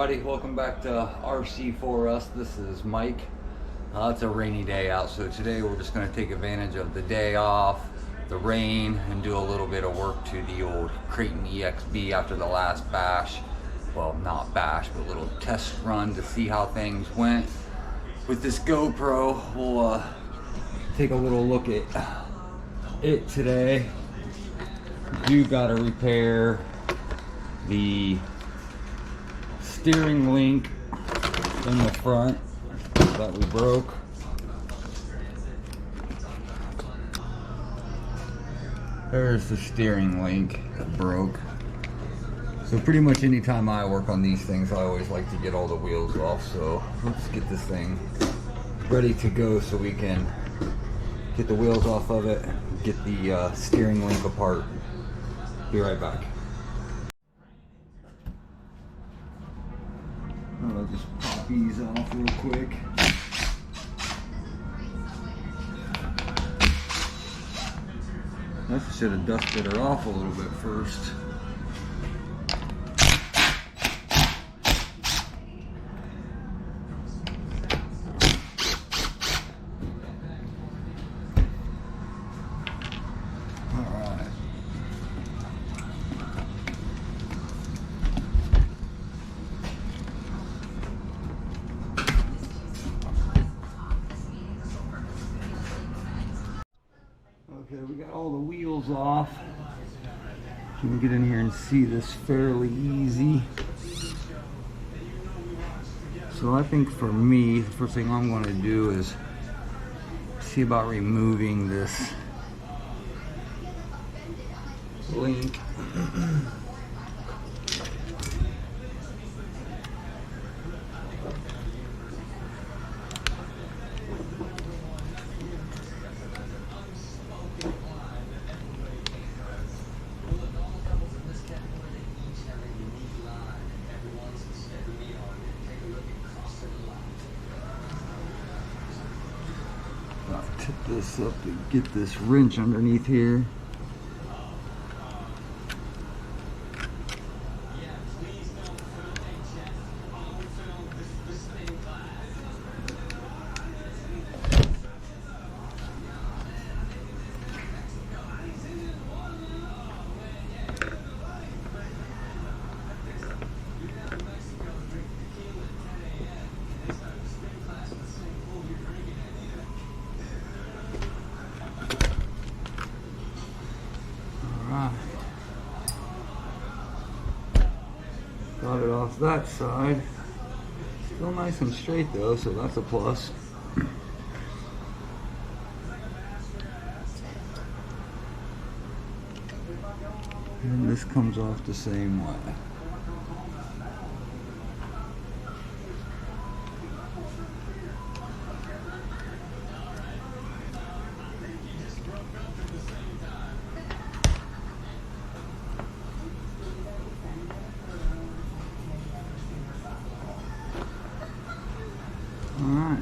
everybody, welcome back to RC4Us. This is Mike. It's a rainy day out, so today we're just going to take advantage of the day off, the rain, and do a little bit of work to the old Kraton EXB after the last bash. Well, not bash, but a little test run to see how things went. With this GoPro, we'll take a little look at it today. You gotta repair the steering link in the front that we broke. There's the steering link that broke. So pretty much anytime I work on these things, I always like to get all the wheels off. So let's get this thing ready to go so we can get the wheels off of it, get the steering link apart. Be right back. I'll just pop these off real quick. I should have dusted her off a little bit first. Okay, we got all the wheels off. You can get in here and see this fairly easy. So I think for me, the first thing I'm going to do is see about removing this link. Tip this up to get this wrench underneath here. Got it off that side. Still nice and straight though, so that's a plus. And this comes off the same way. Alright.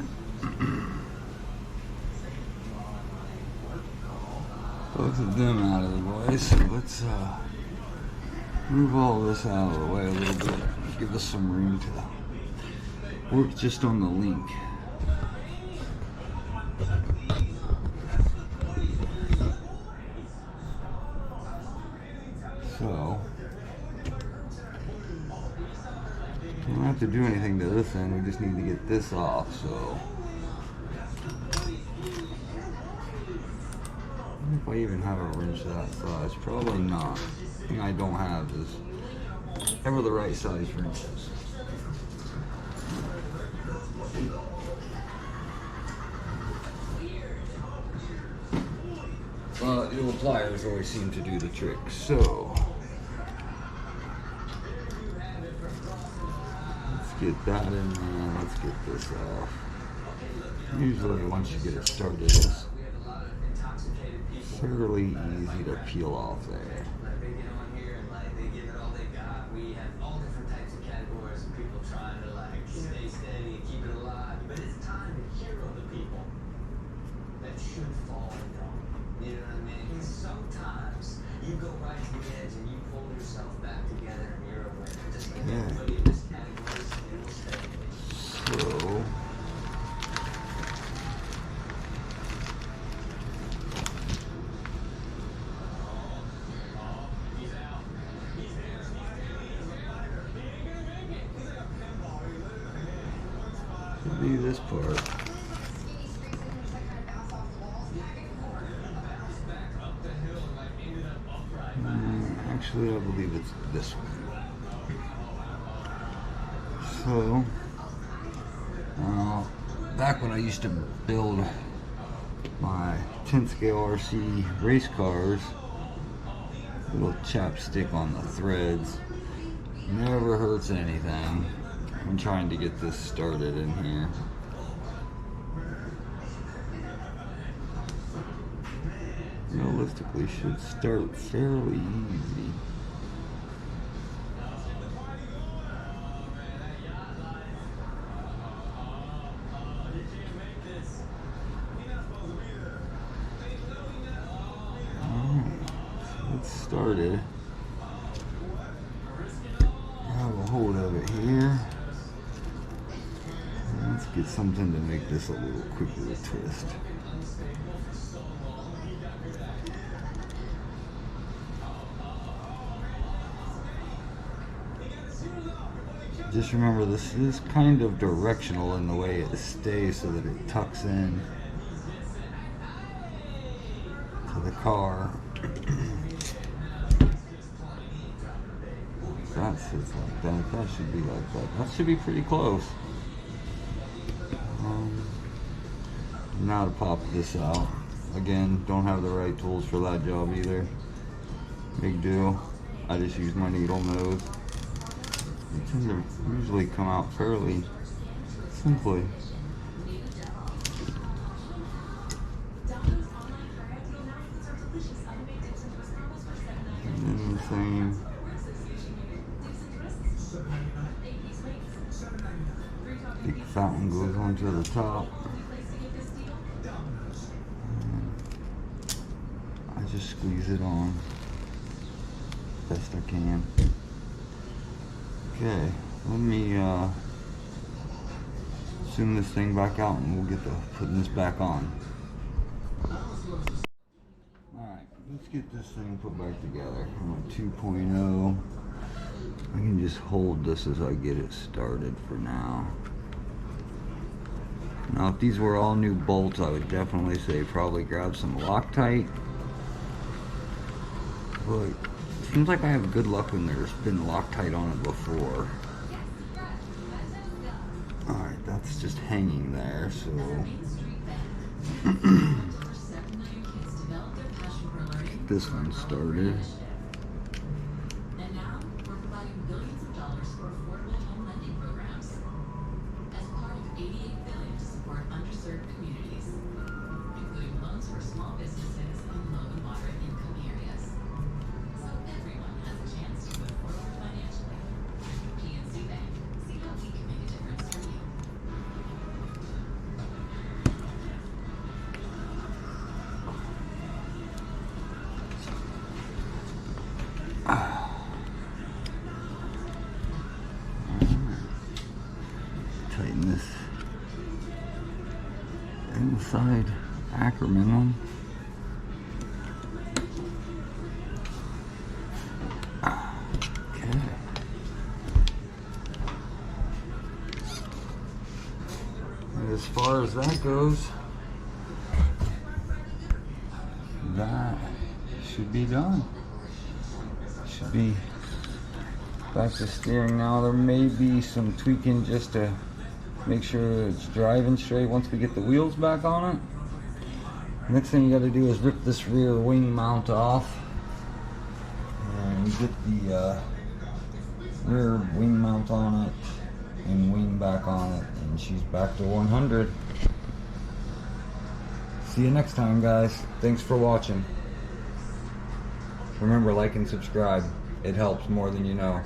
Both of them out of the way, so let's move all this out of the way a little bit. Give us some room to work just on the link. So we don't have to do anything to this end, we just need to get this off, so. If I even have a wrench that size, probably not. The thing I don't have is ever the right size wrenches. Little pliers always seem to do the trick, so. Get that in there, let's get this off. Usually once you get it started, it's fairly easy to peel off there. Sometimes you So should be this part. Actually, I believe it's this one. So, back when I used to build my 10 scale RC race cars, little chapstick on the threads never hurts anything. I'm trying to get this started in here. Realistically, should start fairly easy. Started. I have a hold of it here. Let's get something to make this a little quicker to twist. Just remember, this is kind of directional in the way it stays so that it tucks in to the car. That sits like that. That should be like that. That should be pretty close. Now to pop this out. Again, don't have the right tools for that job either. Big deal. I just use my needle nose. They tend to usually come out fairly simply. And then the same. Big fountain goes onto the top. I just squeeze it on best I can. Okay, let me zoom this thing back out and we'll get to putting this back on. Alright, let's get this thing put back together. I'm at 2.0. I can just hold this as I get it started for now. Now, if these were all new bolts, I would definitely say probably grab some Loctite. But it seems like I have good luck when there's been Loctite on it before. Alright, that's just hanging there, so... get this one started. Tighten this inside ARRMA on. Okay. And as far as that goes, that should be done. Should be back to steering now. There may be some tweaking just to make sure it's driving straight once we get the wheels back on it. Next thing you got to do is rip this rear wing mount off and get the rear wing mount on it and wing back on it, and she's back to 100. See you next time, guys. Thanks for watching. Remember, like and subscribe. It helps more than you know.